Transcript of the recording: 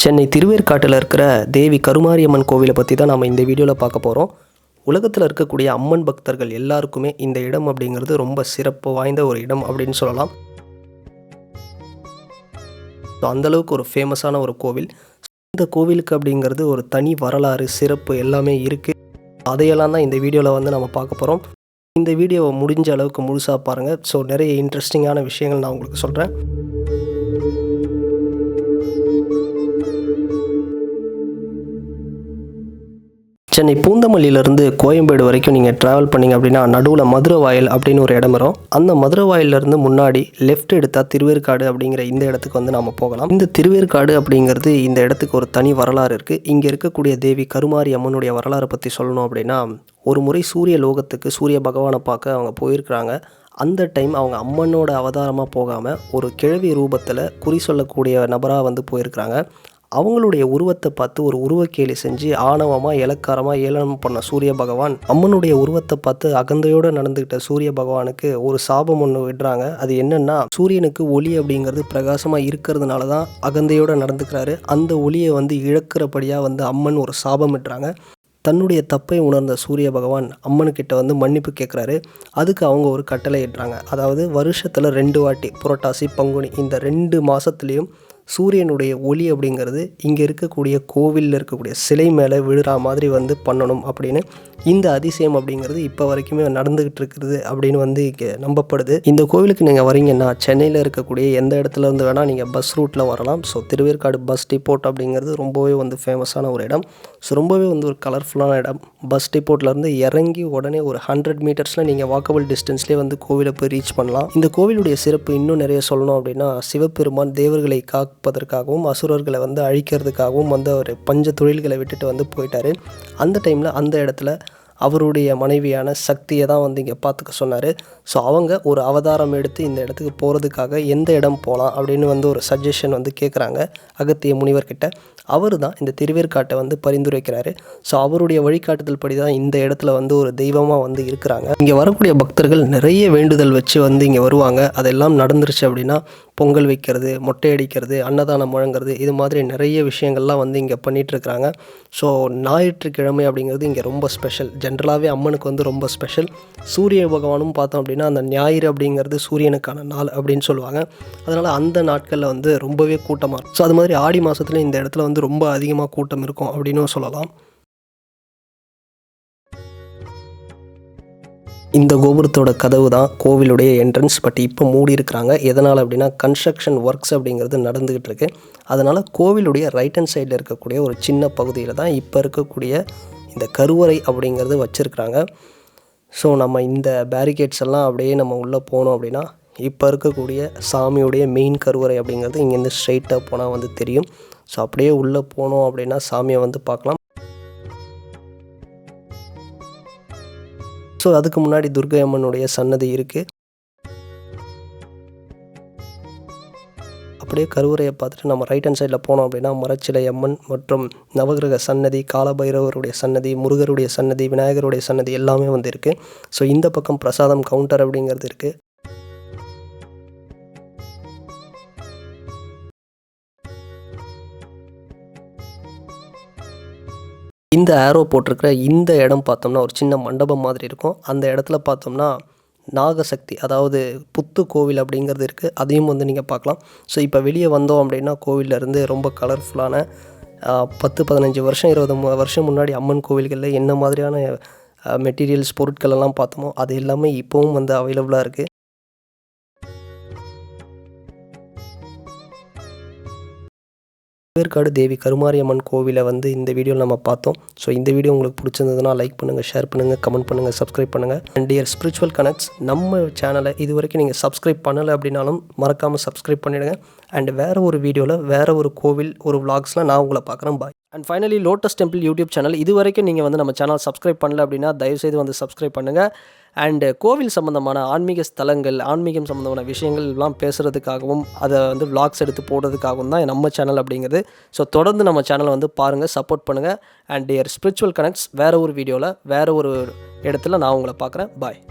சென்னை திருவேற்காட்டில் இருக்கிற தேவி கருமாரியம்மன் கோவிலை பற்றி தான் நம்ம இந்த வீடியோவில் பார்க்க போகிறோம். உலகத்தில் இருக்கக்கூடிய அம்மன் பக்தர்கள் எல்லாருக்குமே இந்த இடம் அப்படிங்கிறது ரொம்ப சிறப்பு வாய்ந்த ஒரு இடம் அப்படின்னு சொல்லலாம். அந்தளவுக்கு ஒரு ஃபேமஸான ஒரு கோவில். இந்த கோவிலுக்கு அப்படிங்கிறது ஒரு தனி வரலாறு, சிறப்பு எல்லாமே இருக்குது. அதையெல்லாம் தான் இந்த வீடியோவில் வந்து நம்ம பார்க்க போகிறோம். இந்த வீடியோவை முடிஞ்ச அளவுக்கு முழுசாக பாருங்கள். ஸோ நிறைய இன்ட்ரெஸ்டிங்கான விஷயங்கள் நான் உங்களுக்கு சொல்கிறேன். சென்னை பூந்தமல்லியிலேருந்து கோயம்பேடு வரைக்கும் நீங்கள் ட்ராவல் பண்ணிங்க அப்படின்னா நடுவில் மதுரை வாயில் அப்படின்னு ஒரு இடம் வரும். அந்த மதுரை வாயிலிருந்து முன்னாடி லெஃப்ட் எடுத்தால் திருவேற்காடு அப்படிங்கிற இந்த இடத்துக்கு வந்து நாம் போகலாம். இந்த திருவேற்காடு அப்படிங்கிறது இந்த இடத்துக்கு ஒரு தனி வரலாறு இருக்குது. இங்கே இருக்கக்கூடிய தேவி கருமாரி அம்மனுடைய வரலாறை பற்றி சொல்லணும் அப்படின்னா, ஒரு முறை சூரிய லோகத்துக்கு சூரிய பகவானை பார்க்க அவங்க போயிருக்கிறாங்க. அந்த டைம் அவங்க அம்மனோட அவதாரமாக போகாமல் ஒரு கிழவி ரூபத்தில் குறி சொல்லக்கூடிய நபராக வந்து போயிருக்கிறாங்க. அவங்களுடைய உருவத்தை பார்த்து ஒரு உருவக்கேலி செஞ்சு ஆணவமாக இலக்காரமாக ஏளனம் பண்ண சூரிய பகவான் அம்மனுடைய உருவத்தை பார்த்து அகந்தையோடு நடந்துக்கிட்ட சூரிய பகவானுக்கு ஒரு சாபம் ஒன்று விடுறாங்க. அது என்னன்னா, சூரியனுக்கு ஒளி அப்படிங்கிறது பிரகாசமாக இருக்கிறதுனால தான் அகந்தையோடு நடந்துக்கிறாரு. அந்த ஒளியை வந்து இழக்கிறபடியாக வந்து அம்மன் ஒரு சாபம் விடுறாங்க. தன்னுடைய தப்பை உணர்ந்த சூரிய பகவான் அம்மனுக்கிட்ட வந்து மன்னிப்பு கேட்குறாரு. அதுக்கு அவங்க ஒரு கட்டளை இடுறாங்க. அதாவது வருஷத்தில் 2 வாட்டி புரட்டாசி பங்குனி இந்த 2 மாதத்துலேயும் சூரியனுடைய ஒளி அப்படிங்கிறது இங்கே இருக்கக்கூடிய கோவிலில் இருக்கக்கூடிய சிலை மேலே விழுற மாதிரி வந்து பண்ணணும் அப்படின்னு இந்த அதிசயம் அப்படிங்கிறது இப்போ வரைக்குமே நடந்துக்கிட்டு இருக்கிறது அப்படின்னு வந்து இங்கே நம்பப்படுது. இந்த கோவிலுக்கு நீங்கள் வரீங்கன்னா சென்னையில் இருக்கக்கூடிய எந்த இடத்துல இருந்து வேணால் நீங்கள் பஸ் ரூட்டில் வரலாம். ஸோ திருவேற்காடு பஸ் டிப்போட் அப்படிங்கிறது ரொம்பவே வந்து ஃபேமஸான ஒரு இடம். ஸோ ரொம்பவே வந்து ஒரு கலர்ஃபுல்லான இடம். பஸ் டிப்போட்லேருந்து இறங்கி உடனே ஒரு 100 மீட்டர்ஸில் நீங்கள் வாக்கபிள் டிஸ்டன்ஸ்லேயே வந்து கோவிலை போய் ரீச் பண்ணலாம். இந்த கோவிலுடைய சிறப்பு இன்னும் நிறைய சொல்லணும் அப்படின்னா, சிவபெருமான் தேவர்களை காப்பதற்காகவும் அசுரர்களை வந்து அழிக்கிறதுக்காகவும் வந்து அவர் பஞ்ச தொழில்களை விட்டுட்டு வந்து போயிட்டார். அந்த டைமில் அந்த இடத்துல அவருடைய மனைவியான சக்தியை தான் வந்து இங்கே பார்த்துக்க சொன்னார். ஸோ அவங்க ஒரு அவதாரம் எடுத்து இந்த இடத்துக்கு போகிறதுக்காக எந்த இடம் போகலாம் அப்படின்னு வந்து ஒரு சஜஷன் வந்து கேட்குறாங்க அகத்திய முனிவர்கிட்ட. அவர் தான் இந்த திருவேற்காட்டை வந்து பரிந்துரைக்கிறாரு. ஸோ அவருடைய வழிகாட்டுதல் படி தான் இந்த இடத்துல வந்து ஒரு தெய்வமாக வந்து இருக்கிறாங்க. இங்கே வரக்கூடிய பக்தர்கள் நிறைய வேண்டுதல் வச்சு வந்து இங்கே வருவாங்க. அதெல்லாம் நடந்துருச்சு அப்படின்னா பொங்கல் வைக்கிறது, மொட்டை அடிக்கிறது, அன்னதானம் முழங்கிறது, இது மாதிரி நிறைய விஷயங்கள்லாம் வந்து இங்கே பண்ணிகிட்ருக்குறாங்க. ஸோ ஞாயிற்றுக்கிழமை அப்படிங்கிறது இங்கே ரொம்ப ஸ்பெஷல். ஜென்ரலாகவே அம்மனுக்கு வந்து ரொம்ப ஸ்பெஷல். சூரிய பகவானும் பார்த்தோம் அப்படின்னா அந்த ஞாயிறு அப்படிங்கிறது சூரியனுக்கான நாள் அப்படின்னு சொல்லுவாங்க. அதனால் அந்த நாட்களில் வந்து ரொம்பவே கூட்டமாக இருக்கும். ஸோ அது மாதிரி ஆடி மாதத்துல இந்த இடத்துல வந்து ரொம்ப அதிகமாக கூட்டம் இருக்கும் அப்படின்னு சொல்லலாம். இந்த கோபுரத்தோட கதவு தான் கோவிலுடைய என்ட்ரன்ஸ். பட் இப்போ மூடி இருக்கிறாங்க. எதனால் அப்படின்னா, கன்ஸ்ட்ரக்ஷன் ஒர்க்ஸ் அப்படிங்கிறது நடந்துக்கிட்டு இருக்கு. அதனால் கோவிலுடைய ரைட் ஹேண்ட் சைடில் இருக்கக்கூடிய ஒரு சின்ன பகுதியில் தான் இப்போ இருக்கக்கூடிய இந்த கருவறை அப்படிங்கிறது வச்சுருக்குறாங்க. ஸோ நம்ம இந்த பேரிகேட்ஸ் எல்லாம் அப்படியே நம்ம உள்ளே போனோம் அப்படின்னா இப்போ இருக்கக்கூடிய சாமியுடைய மெயின் கருவறை அப்படிங்கிறது இங்கேருந்து ஸ்ட்ரைட்டாக போனால் வந்து தெரியும். ஸோ அப்படியே உள்ளே போனோம் அப்படின்னா சாமியை வந்து பார்க்கலாம். ஸோ அதுக்கு முன்னாடி துர்க்கை அம்மனுடைய சன்னதி இருக்குது. அப்படியே கருவறையை பார்த்துட்டு நம்ம ரைட் ஹேண்ட் சைடில் போனோம் அப்படின்னா மரச்சிலை அம்மன் மற்றும் நவகிரக சன்னதி, காலபைரவருடைய சன்னதி, முருகருடைய சன்னதி, விநாயகருடைய சன்னதி எல்லாமே வந்து இருக்குது. ஸோ இந்த பக்கம் பிரசாதம் கவுண்டர் அப்படிங்கிறது இருக்குது. இந்த ஆரோ போட்டிருக்கிற இந்த இடம் பார்த்தோம்னா ஒரு சின்ன மண்டபம் மாதிரி இருக்கும். அந்த இடத்துல பார்த்தோம்னா நாகசக்தி, அதாவது புத்து கோவில் அப்படிங்கிறது இருக்குது. அதையும் வந்து நீங்கள் பார்க்கலாம். ஸோ இப்போ வெளியே வந்தோம் அப்படின்னா கோவிலேருந்து ரொம்ப கலர்ஃபுல்லான 10-15 வருஷம் 20 வருஷம் முன்னாடி அம்மன் கோவில்களில் என்ன மாதிரியான மெட்டீரியல்ஸ் பொருட்கள் எல்லாம் பார்த்தோமோ அது எல்லாமே இப்போவும் வந்து அவைலபிளாக இருக்குது. திருவேற்காடு தேவி கருமாரியம்மன் கோவிலை வந்து இந்த வீடியோவில் நம்ம பார்த்தோம். ஸோ இந்த வீடியோ உங்களுக்கு பிடிச்சிருந்ததுன்னா லைக் பண்ணுங்கள், ஷேர் பண்ணுங்கள், கமெண்ட் பண்ணுங்கள், சப்ஸ்கிரைப் பண்ணுங்கள். அண்ட் டியர் ஸ்பிரிச்சுவல் கனெக்ட்ஸ், நம்ம சேனலை இது வரைக்கும் நீங்கள் சப்ஸ்கிரைப் பண்ணலை அப்படின்னாலும் மறக்காமல் சப்ஸ்கிரைப் பண்ணிவிடுங்க. அண்ட் வேறு ஒரு வீடியோவில் வேறு ஒரு கோவில் ஒரு விளாக்ஸில் நான் உங்களை பார்க்குறேன். Bye. And finally Lotus Temple YouTube channel இது வரைக்கும் நீங்கள் வந்து நம்ம சேனல் சப்ஸ்கிரைப் பண்ணல அப்படின்னா தயவுசெய்து வந்து சப்ஸ்கிரைப் பண்ணுங்கள். அண்டு கோவில் சம்மந்தமான ஆன்மீக ஸ்தலங்கள், ஆன்மீகம் சம்மந்தமான விஷயங்கள் எல்லாம் பேசுகிறதுக்காகவும் அதை வந்து விளாக்ஸ் எடுத்து போடுறதுக்காகவும் தான் நம்ம சேனல் அப்படிங்கிறது. ஸோ தொடர்ந்து நம்ம சேனலை வந்து பாருங்கள், சப்போர்ட் பண்ணுங்கள். அண்ட் டியர் ஸ்பிரிச்சுவல் கனெக்ட்ஸ், வேறு ஒரு வீடியோவில் வேறு ஒரு இடத்துல நான் உங்களை பார்க்குறேன். பாய்.